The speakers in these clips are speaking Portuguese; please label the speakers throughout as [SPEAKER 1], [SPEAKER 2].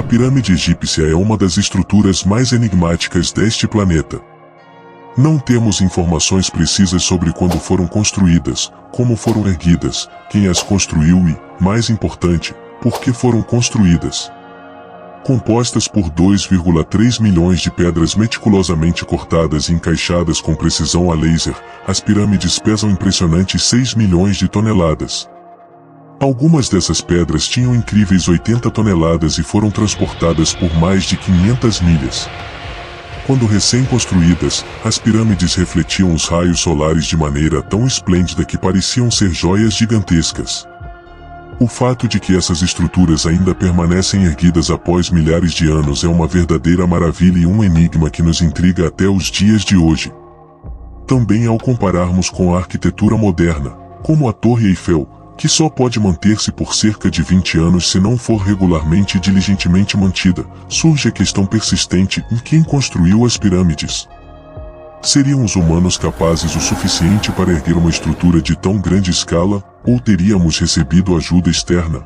[SPEAKER 1] pirâmide egípcia é uma das estruturas mais enigmáticas deste planeta. Não temos informações precisas sobre quando foram construídas, como foram erguidas, quem as construiu e, mais importante, por que foram construídas. Compostas por 2,3 milhões de pedras meticulosamente cortadas e encaixadas com precisão a laser, as pirâmides pesam impressionantes 6 milhões de toneladas. Algumas dessas pedras tinham incríveis 80 toneladas e foram transportadas por mais de 500 milhas. Quando recém-construídas, as pirâmides refletiam os raios solares de maneira tão esplêndida que pareciam ser joias gigantescas. O fato de que essas estruturas ainda permanecem erguidas após milhares de anos é uma verdadeira maravilha e um enigma que nos intriga até os dias de hoje. Também ao compararmos com a arquitetura moderna, como a Torre Eiffel, que só pode manter-se por cerca de 20 anos se não for regularmente e diligentemente mantida, surge a questão persistente em quem construiu as pirâmides. Seriam os humanos capazes o suficiente para erguer uma estrutura de tão grande escala, ou teríamos recebido ajuda externa?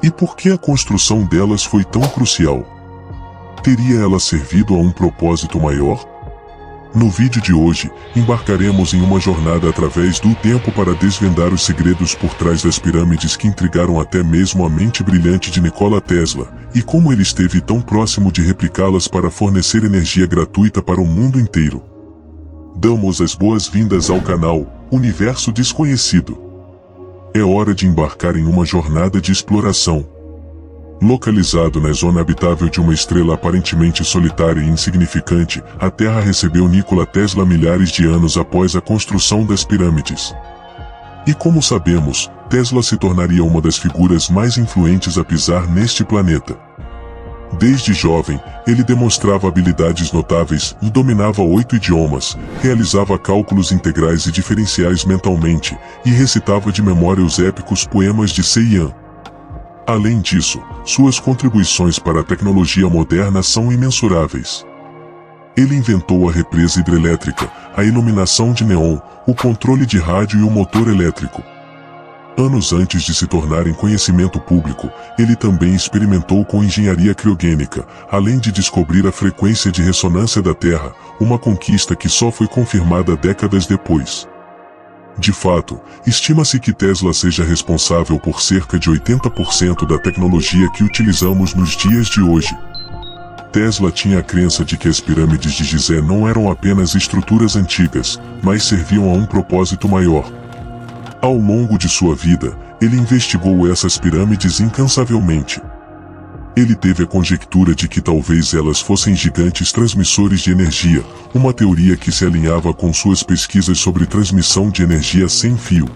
[SPEAKER 1] E por que a construção delas foi tão crucial? Teria ela servido a um propósito maior? No vídeo de hoje, embarcaremos em uma jornada através do tempo para desvendar os segredos por trás das pirâmides que intrigaram até mesmo a mente brilhante de Nikola Tesla, e como ele esteve tão próximo de replicá-las para fornecer energia gratuita para o mundo inteiro. Damos as boas-vindas ao canal Universo Desconhecido. É hora de embarcar em uma jornada de exploração. Localizado na zona habitável de uma estrela aparentemente solitária e insignificante, a Terra recebeu Nikola Tesla milhares de anos após a construção das pirâmides. E como sabemos, Tesla se tornaria uma das figuras mais influentes a pisar neste planeta. Desde jovem, ele demonstrava habilidades notáveis e dominava 8 idiomas, realizava cálculos integrais e diferenciais mentalmente, e recitava de memória os épicos poemas de Seiyan. Além disso, suas contribuições para a tecnologia moderna são imensuráveis. Ele inventou a represa hidrelétrica, a iluminação de neon, o controle de rádio e o motor elétrico. Anos antes de se tornar em conhecimento público, ele também experimentou com engenharia criogênica, além de descobrir a frequência de ressonância da Terra, uma conquista que só foi confirmada décadas depois. De fato, estima-se que Tesla seja responsável por cerca de 80% da tecnologia que utilizamos nos dias de hoje. Tesla tinha a crença de que as pirâmides de Gizé não eram apenas estruturas antigas, mas serviam a um propósito maior. Ao longo de sua vida, ele investigou essas pirâmides incansavelmente. Ele teve a conjectura de que talvez elas fossem gigantes transmissores de energia, uma teoria que se alinhava com suas pesquisas sobre transmissão de energia sem fio.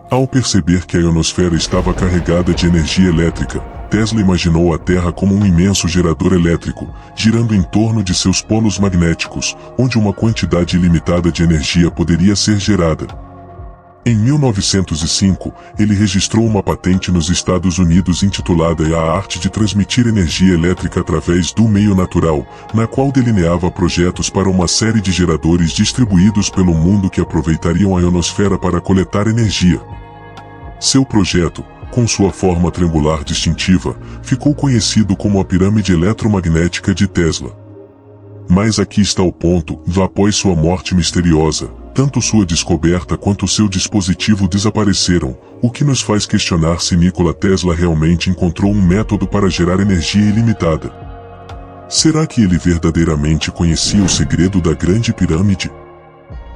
[SPEAKER 1] Ao perceber que a ionosfera estava carregada de energia elétrica, Tesla imaginou a Terra como um imenso gerador elétrico, girando em torno de seus polos magnéticos, onde uma quantidade ilimitada de energia poderia ser gerada. Em 1905, ele registrou uma patente nos Estados Unidos intitulada A Arte de Transmitir Energia Elétrica através do Meio Natural, na qual delineava projetos para uma série de geradores distribuídos pelo mundo que aproveitariam a ionosfera para coletar energia. Seu projeto, com sua forma triangular distintiva, ficou conhecido como a Pirâmide Eletromagnética de Tesla. Mas aqui está o ponto: após sua morte misteriosa, tanto sua descoberta quanto seu dispositivo desapareceram, o que nos faz questionar se Nikola Tesla realmente encontrou um método para gerar energia ilimitada. Será que ele verdadeiramente conhecia o segredo da Grande Pirâmide?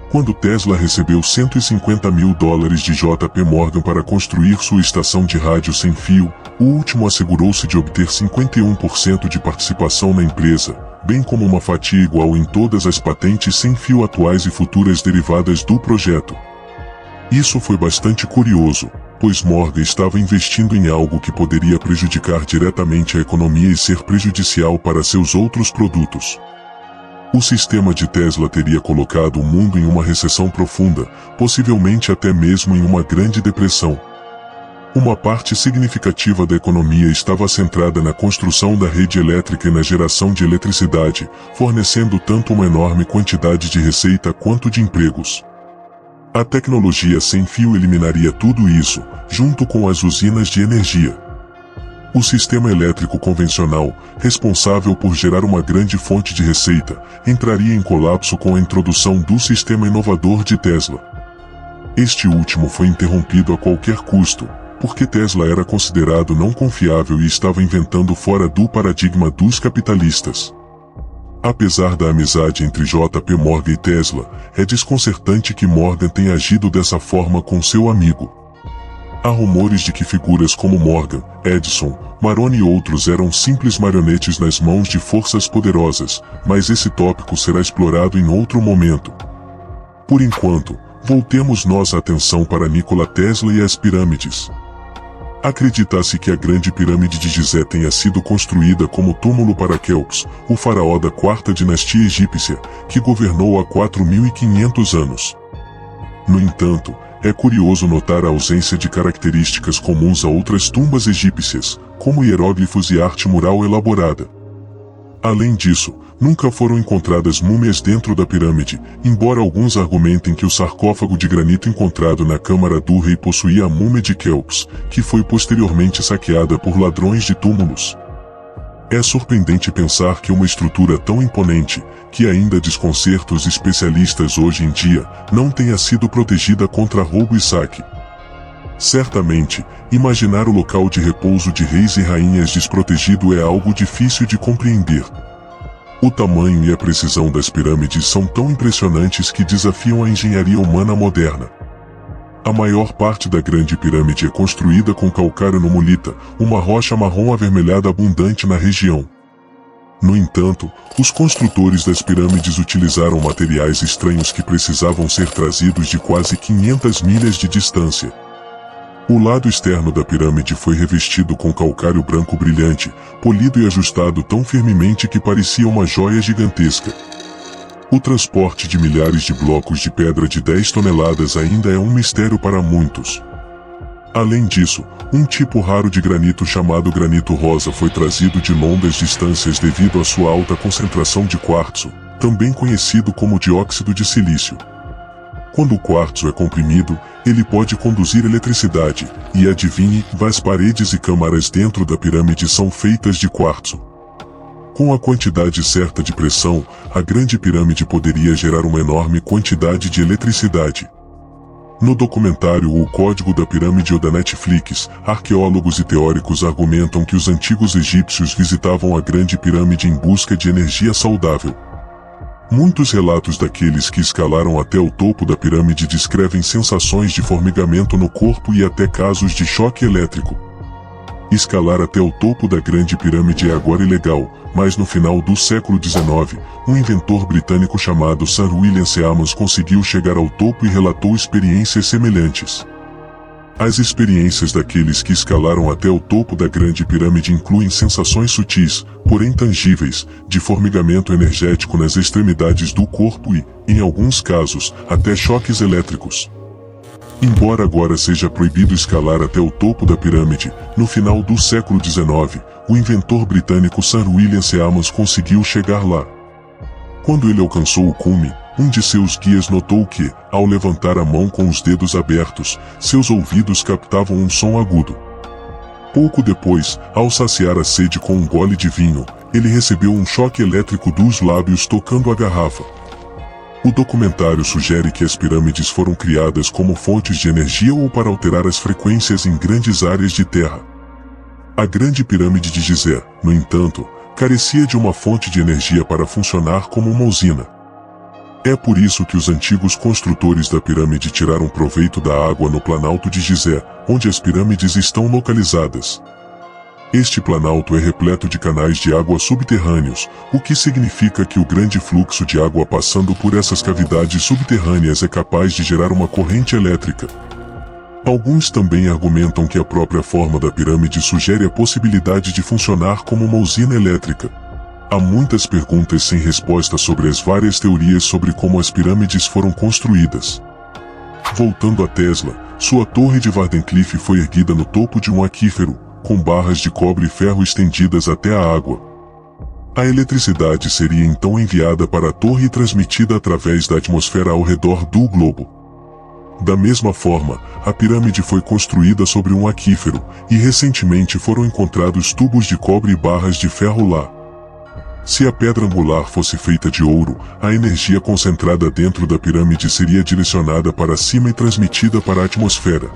[SPEAKER 1] Quando Tesla recebeu $150 mil de JP Morgan para construir sua estação de rádio sem fio, o último assegurou-se de obter 51% de participação na empresa, bem como uma fatia igual em todas as patentes sem fio atuais e futuras derivadas do projeto. Isso foi bastante curioso, pois Morgan estava investindo em algo que poderia prejudicar diretamente a economia e ser prejudicial para seus outros produtos. O sistema de Tesla teria colocado o mundo em uma recessão profunda, possivelmente até mesmo em uma grande depressão. Uma parte significativa da economia estava centrada na construção da rede elétrica e na geração de eletricidade, fornecendo tanto uma enorme quantidade de receita quanto de empregos. A tecnologia sem fio eliminaria tudo isso, junto com as usinas de energia. O sistema elétrico convencional, responsável por gerar uma grande fonte de receita, entraria em colapso com a introdução do sistema inovador de Tesla. Este último foi interrompido a qualquer custo, porque Tesla era considerado não confiável e estava inventando fora do paradigma dos capitalistas. Apesar da amizade entre JP Morgan e Tesla, é desconcertante que Morgan tenha agido dessa forma com seu amigo. Há rumores de que figuras como Morgan, Edison, Maroni e outros eram simples marionetes nas mãos de forças poderosas, mas esse tópico será explorado em outro momento. Por enquanto, voltemos nossa atenção para Nikola Tesla e as pirâmides. Acredita-se que a Grande Pirâmide de Gizé tenha sido construída como túmulo para Quéops, o faraó da quarta dinastia egípcia, que governou há 4.500 anos. No entanto, é curioso notar a ausência de características comuns a outras tumbas egípcias, como hieróglifos e arte mural elaborada. Além disso, nunca foram encontradas múmias dentro da pirâmide, embora alguns argumentem que o sarcófago de granito encontrado na Câmara do Rei possuía a múmia de Quéops, que foi posteriormente saqueada por ladrões de túmulos. É surpreendente pensar que uma estrutura tão imponente, que ainda desconcerta os especialistas hoje em dia, não tenha sido protegida contra roubo e saque. Certamente, imaginar o local de repouso de reis e rainhas desprotegido é algo difícil de compreender. O tamanho e a precisão das pirâmides são tão impressionantes que desafiam a engenharia humana moderna. A maior parte da Grande Pirâmide é construída com calcário numulita, uma rocha marrom avermelhada abundante na região. No entanto, os construtores das pirâmides utilizaram materiais estranhos que precisavam ser trazidos de quase 500 milhas de distância. O lado externo da pirâmide foi revestido com calcário branco brilhante, polido e ajustado tão firmemente que parecia uma joia gigantesca. O transporte de milhares de blocos de pedra de 10 toneladas ainda é um mistério para muitos. Além disso, um tipo raro de granito chamado granito rosa foi trazido de longas distâncias devido à sua alta concentração de quartzo, também conhecido como dióxido de silício. Quando o quartzo é comprimido, ele pode conduzir eletricidade, e adivinhe, as paredes e câmaras dentro da pirâmide são feitas de quartzo. Com a quantidade certa de pressão, a Grande Pirâmide poderia gerar uma enorme quantidade de eletricidade. No documentário O Código da Pirâmide da Netflix, arqueólogos e teóricos argumentam que os antigos egípcios visitavam a Grande Pirâmide em busca de energia saudável. Muitos relatos daqueles que escalaram até o topo da pirâmide descrevem sensações de formigamento no corpo e até casos de choque elétrico. Escalar até o topo da Grande Pirâmide é agora ilegal, mas no final do século XIX, um inventor britânico chamado Sir William Seamus conseguiu chegar ao topo e relatou experiências semelhantes. As experiências daqueles que escalaram até o topo da Grande Pirâmide incluem sensações sutis, porém tangíveis, de formigamento energético nas extremidades do corpo e, em alguns casos, até choques elétricos. Embora agora seja proibido escalar até o topo da pirâmide, no final do século XIX, o inventor britânico Sir William Seamus conseguiu chegar lá. Quando ele alcançou o cume, um de seus guias notou que, ao levantar a mão com os dedos abertos, seus ouvidos captavam um som agudo. Pouco depois, ao saciar a sede com um gole de vinho, ele recebeu um choque elétrico dos lábios tocando a garrafa. O documentário sugere que as pirâmides foram criadas como fontes de energia ou para alterar as frequências em grandes áreas de terra. A Grande Pirâmide de Gizé, no entanto, carecia de uma fonte de energia para funcionar como uma usina. É por isso que os antigos construtores da pirâmide tiraram proveito da água no Planalto de Gizé, onde as pirâmides estão localizadas. Este planalto é repleto de canais de água subterrâneos, o que significa que o grande fluxo de água passando por essas cavidades subterrâneas é capaz de gerar uma corrente elétrica. Alguns também argumentam que a própria forma da pirâmide sugere a possibilidade de funcionar como uma usina elétrica. Há muitas perguntas sem resposta sobre as várias teorias sobre como as pirâmides foram construídas. Voltando a Tesla, sua torre de Wardenclyffe foi erguida no topo de um aquífero, com barras de cobre e ferro estendidas até a água. A eletricidade seria então enviada para a torre e transmitida através da atmosfera ao redor do globo. Da mesma forma, a pirâmide foi construída sobre um aquífero, e recentemente foram encontrados tubos de cobre e barras de ferro lá. Se a pedra angular fosse feita de ouro, a energia concentrada dentro da pirâmide seria direcionada para cima e transmitida para a atmosfera.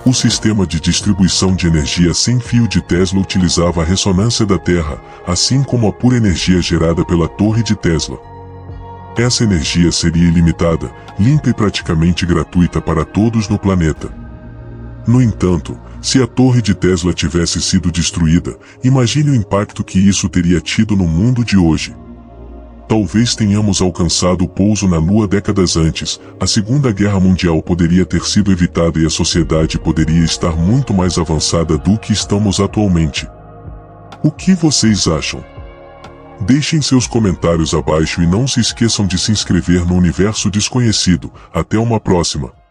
[SPEAKER 1] O sistema de distribuição de energia sem fio de Tesla utilizava a ressonância da Terra, assim como a pura energia gerada pela Torre de Tesla. Essa energia seria ilimitada, limpa e praticamente gratuita para todos no planeta. No entanto, se a Torre de Tesla tivesse sido destruída, imagine o impacto que isso teria tido no mundo de hoje. Talvez tenhamos alcançado o pouso na Lua décadas antes, a Segunda Guerra Mundial poderia ter sido evitada e a sociedade poderia estar muito mais avançada do que estamos atualmente. O que vocês acham? Deixem seus comentários abaixo e não se esqueçam de se inscrever no Universo Desconhecido. Até uma próxima.